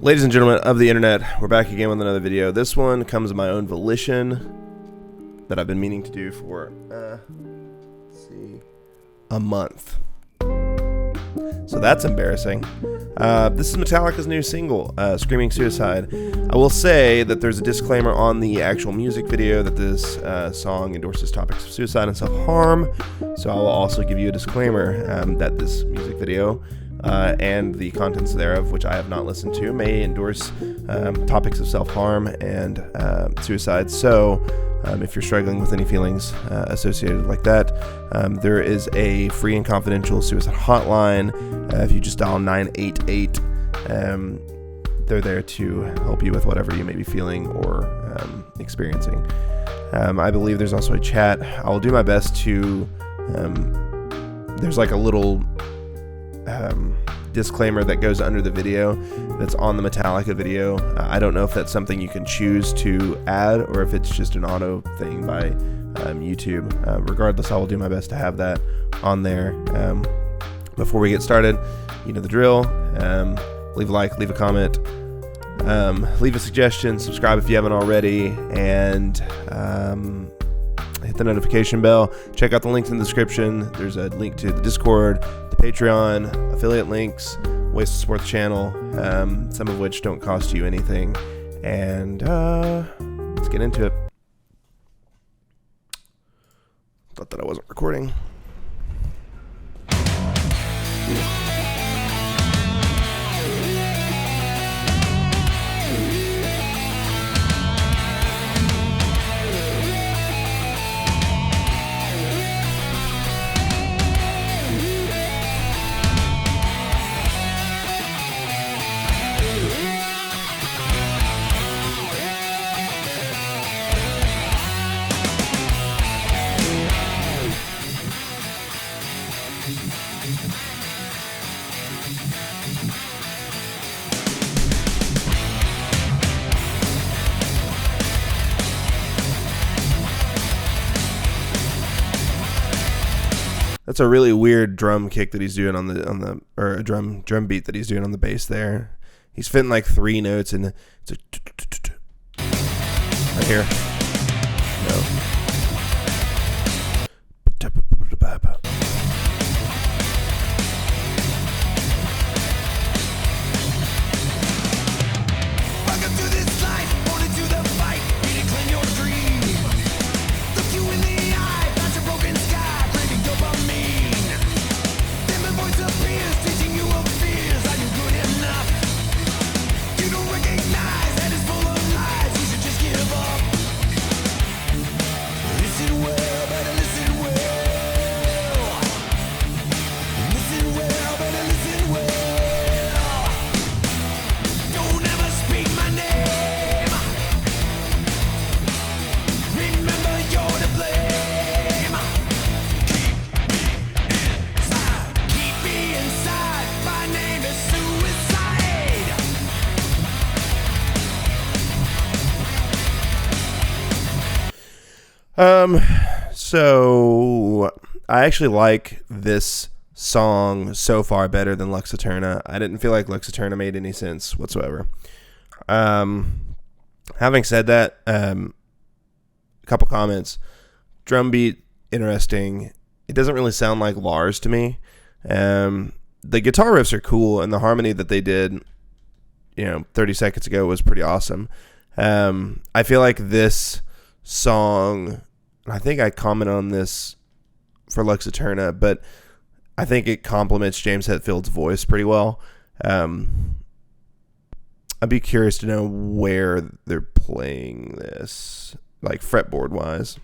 Ladies and gentlemen of the internet, we're back again with another video. This one comes of my own volition that I've been meaning to do for, a month. So that's embarrassing. This is Metallica's new single, Screaming Suicide. I will say that there's a disclaimer on the actual music video that this song endorses topics of suicide and self-harm. So I will also give you a disclaimer that this music video and the contents thereof, which I have not listened to, may endorse topics of self-harm and suicide. So if you're struggling with any feelings associated like that, there is a free and confidential suicide hotline. If you just dial 988, they're there to help you with whatever you may be feeling or experiencing. I believe there's also a chat. I'll do my best to... there's like a little... disclaimer that goes under the video that's on the Metallica video. I don't know if that's something you can choose to add or if it's just an auto thing by YouTube. Regardless, I will do my best to have that on there. Before we get started, you know the drill. Leave a like, leave a comment, leave a suggestion, subscribe if you haven't already, and hit the notification bell. Check out the links in the description. There's a link to the Discord, the Patreon, affiliate links, ways to support the channel, some of which don't cost you anything. And let's get into it. Thought that I wasn't recording. That's a really weird drum kick that he's doing on the or a drum beat that he's doing on the bass there. He's fitting like 3 notes and it's a right here. No. So I actually like this song so far better than Lux Eterna. I didn't feel like Lux Eterna made any sense whatsoever. Having said that, a couple comments. Drum beat, interesting. It doesn't really sound like Lars to me. The guitar riffs are cool, and the harmony that they did, 30 seconds ago was pretty awesome. I feel like this song... I think I commented on this for Lux Eterna, but I think it complements James Hetfield's voice pretty well. I'd be curious to know where they're playing this, like fretboard wise.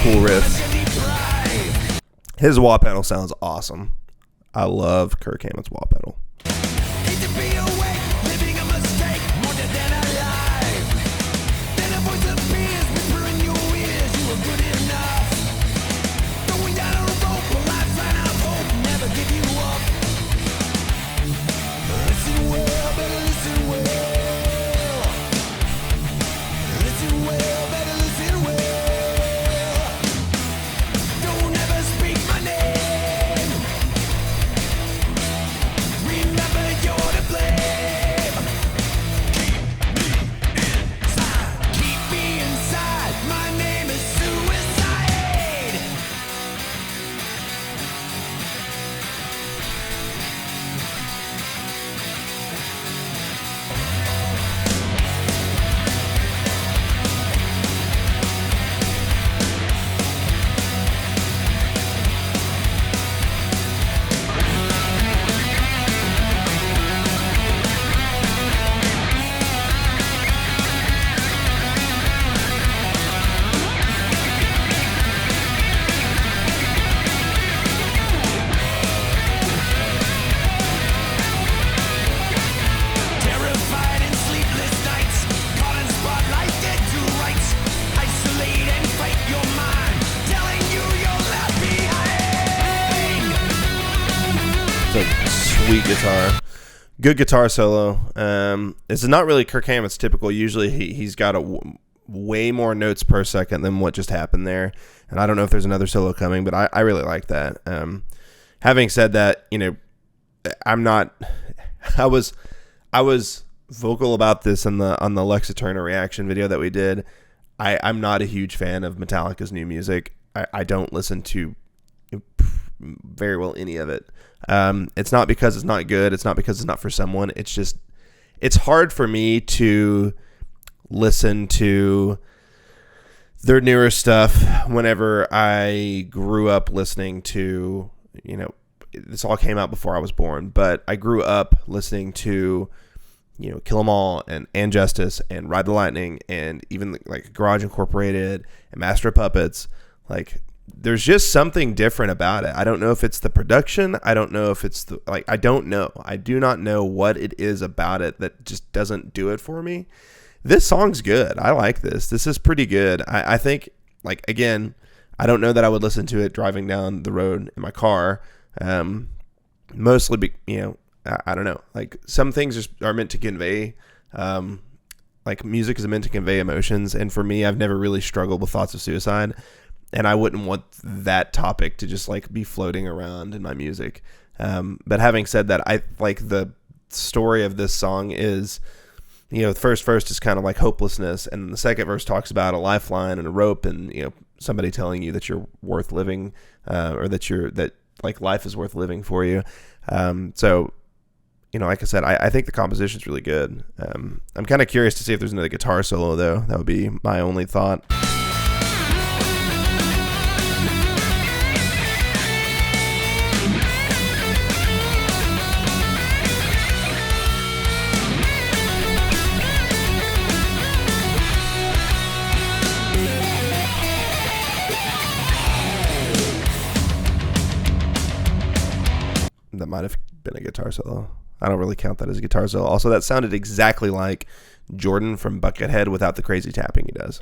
Cool riff. His wah pedal sounds awesome. I love Kirk Hammett's wah pedal. Listen well, guitar. Good guitar solo. It's not really Kirk Hammett's typical. Usually he's got way more notes per second than what just happened there. And I don't know if there's another solo coming, but I really like that. Having said that, I'm not. I was vocal about this on the Alexa Turner reaction video that we did. I'm not a huge fan of Metallica's new music. I don't listen to very well any of it. It's not because it's not good. It's not because it's not for someone. It's just, it's hard for me to listen to their newer stuff whenever I grew up listening to, this all came out before I was born, but I grew up listening to, Kill 'Em All and Justice and Ride the Lightning and even like Garage Incorporated and Master of Puppets. Like, there's just something different about it. I don't know if it's the production. I don't know if it's I don't know. I do not know what it is about it that just doesn't do it for me. This song's good. I like this. This is pretty good. I think, again, I don't know that I would listen to it driving down the road in my car. Mostly, I don't know. Like, some things just are meant to convey, music is meant to convey emotions. And for me, I've never really struggled with thoughts of suicide. And I wouldn't want that topic to just be floating around in my music. But having said that, I like the story of this song is, the first verse is kind of like hopelessness. And the second verse talks about a lifeline and a rope and, somebody telling you that you're worth living, or that life is worth living for you. So, like I said, I think the composition's really good. I'm kind of curious to see if there's another guitar solo, though. That would be my only thought. That might have been a guitar solo. I don't really count that as a guitar solo. Also, that sounded exactly like Jordan from Buckethead without the crazy tapping he does.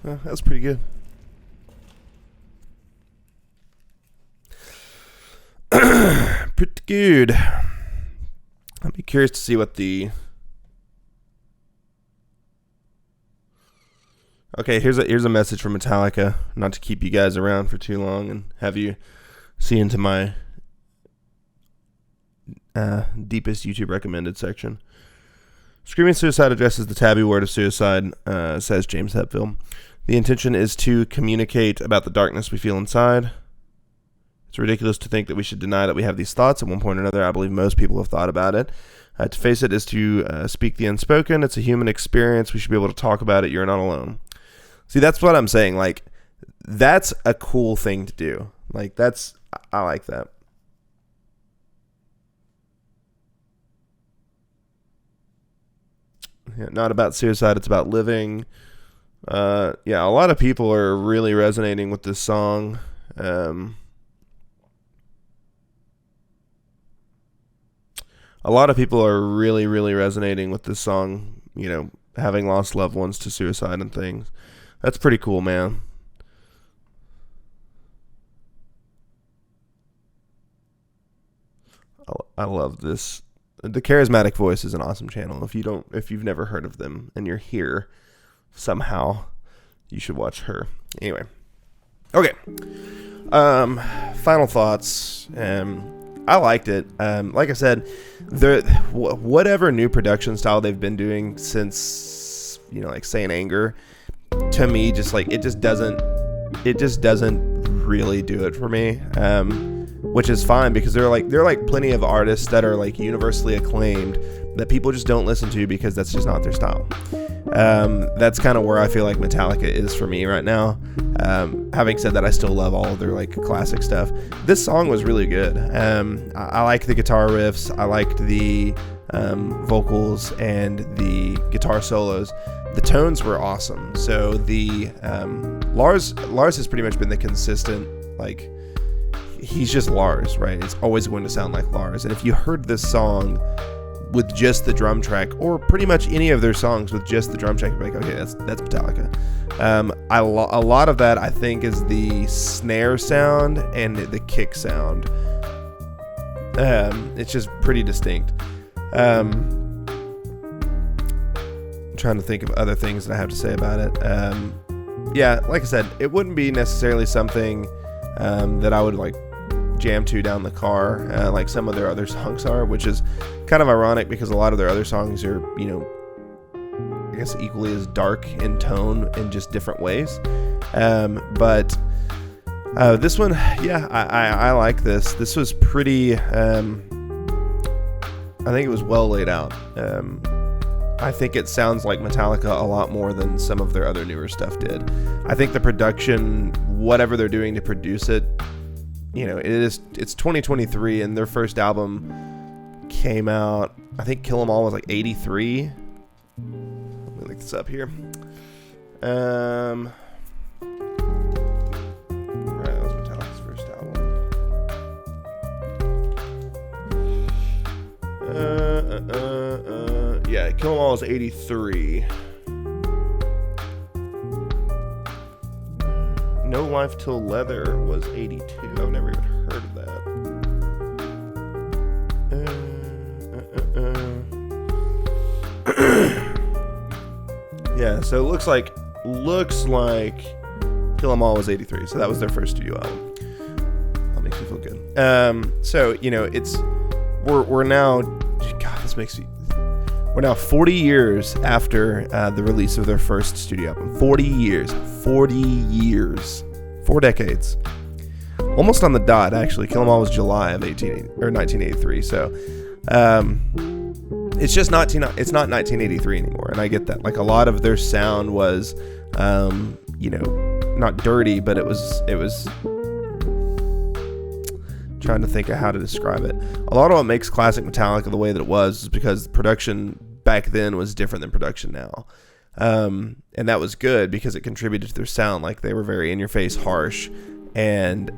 That was pretty good. Pretty good. I'd be curious to see what the... Okay, here's a message from Metallica. Not to keep you guys around for too long and have you see into my deepest YouTube recommended section. Screaming Suicide addresses the taboo word of suicide, says James Hetfield. The intention is to communicate about the darkness we feel inside. It's ridiculous to think that we should deny that we have these thoughts at one point or another. I believe most people have thought about it. To face it is to speak the unspoken. It's a human experience. We should be able to talk about it. You're not alone. See, that's what I'm saying. That's a cool thing to do. I like that. Yeah, not about suicide. It's about living. Yeah, a lot of people are really resonating with this song. A lot of people are really, really resonating with this song, having lost loved ones to suicide and things. That's pretty cool, man. I love this. The Charismatic Voice is an awesome channel. If you've never heard of them and you're here somehow, you should watch her. Anyway. Okay. Final thoughts. I liked it. Like I said, whatever new production style they've been doing since, like Saint Anger, to me, just like it just doesn't really do it for me. Which is fine, because there are like plenty of artists that are like universally acclaimed that people just don't listen to because that's just not their style. That's kind of where I feel like Metallica is for me right now. Having said that, I still love all of their like classic stuff. This song was really good. I like the guitar riffs. I liked the vocals and the guitar solos. The tones were awesome. So the Lars has pretty much been the consistent, like, he's just Lars, right? It's always going to sound like Lars. And if you heard this song with just the drum track, or pretty much any of their songs with just the drum track, you're like, okay, that's Metallica. A lot of that, I think, is the snare sound and the kick sound. It's just pretty distinct. I'm trying to think of other things that I have to say about it. Yeah, like I said, it wouldn't be necessarily something that I would like jam to down the car, like some of their other songs are, which is kind of ironic because a lot of their other songs are, I guess equally as dark in tone in just different ways. But this one, yeah, I like this. This was pretty, I think it was well laid out. I think it sounds like Metallica a lot more than some of their other newer stuff did. I think the production, whatever they're doing to produce it, it's 2023, and their first album came out, I think Kill 'Em All was like 83. Let me look this up here. Right, that was Metallica's first album. Yeah, Kill 'Em All was 83. No Life Till Leather was 82. I've never even heard of that. Yeah, so it looks like Kill 'Em All was 83. So that was their first studio album. That makes me feel good. So we're now, God, this makes me. We're now 40 years after the release of their first studio album. 40 years. 4 decades. Almost on the dot, actually. Kill 'Em All was July of 1983. So it's just not 1983 anymore. And I get that. Like, a lot of their sound was, not dirty, but it was trying to think of how to describe it. A lot of what makes classic Metallica the way that it was is because production back then was different than production now. And that was good because it contributed to their sound. Like, they were very in-your-face, harsh, and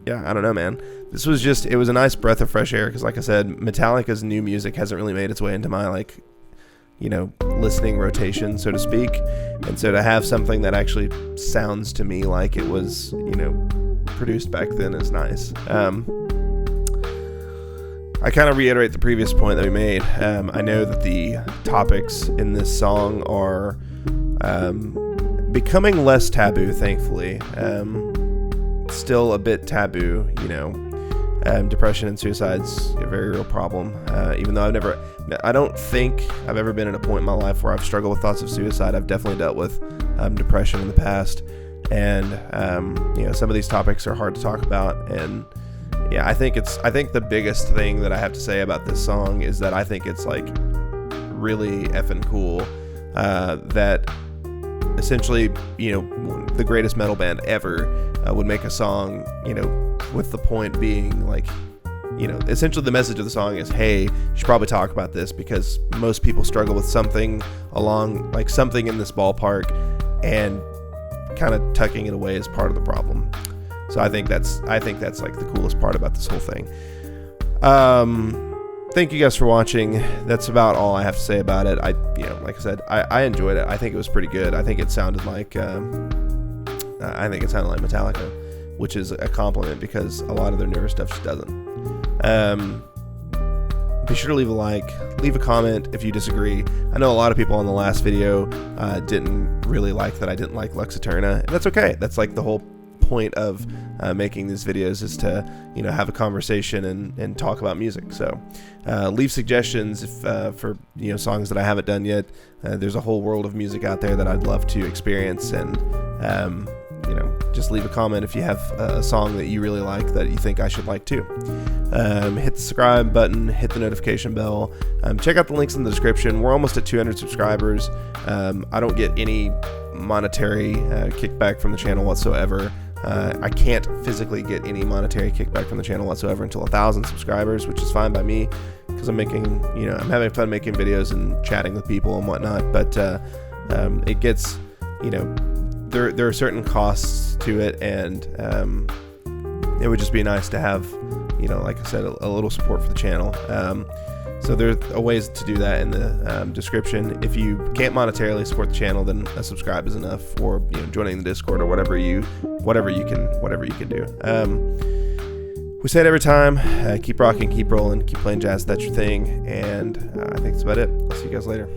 yeah, I don't know, man. This was it was a nice breath of fresh air because, like I said, Metallica's new music hasn't really made its way into my, listening rotation, so to speak. And so to have something that actually sounds to me like it was, produced back then is nice. I kind of reiterate the previous point that we made. I know that the topics in this song are becoming less taboo, thankfully. Still a bit taboo, depression and suicide's a very real problem. Even though I don't think I've ever been at a point in my life where I've struggled with thoughts of suicide. I've definitely dealt with depression in the past. And, some of these topics are hard to talk about. And yeah, I think the biggest thing that I have to say about this song is that I think it's like really effing cool that essentially, the greatest metal band ever would make a song, with the point being like, essentially the message of the song is, hey, you should probably talk about this because most people struggle with something something in this ballpark, and kind of tucking it away is part of the problem. So I think that's like the coolest part about this whole thing. Thank you guys for watching. That's about all I have to say about it. Like I said, I enjoyed it. I think it was pretty good. I think it sounded like Metallica, which is a compliment because a lot of their newer stuff just doesn't. Be sure to leave a like, leave a comment if you disagree. I know a lot of people on the last video didn't really like that I didn't like Lux Eterna, and that's okay. That's like the whole point of making these videos, is to have a conversation and talk about music. So leave suggestions for songs that I haven't done yet. There's a whole world of music out there that I'd love to experience, and just leave a comment if you have a song that you really like that you think I should like too. Hit the subscribe button, hit the notification bell. Check out the links in the description. We're almost at 200 subscribers. I don't get any monetary kickback from the channel whatsoever. I can't physically get any monetary kickback from the channel whatsoever until 1,000 subscribers, which is fine by me because I'm having fun making videos and chatting with people and whatnot. But it gets, there are certain costs to it, and it would just be nice to have, like I said, a little support for the channel. So there are ways to do that in the description. If you can't monetarily support the channel, then a subscribe is enough, or joining the Discord, or whatever you can do. We say it every time. Keep rocking, keep rolling, keep playing jazz. That's your thing, and I think that's about it. I'll see you guys later.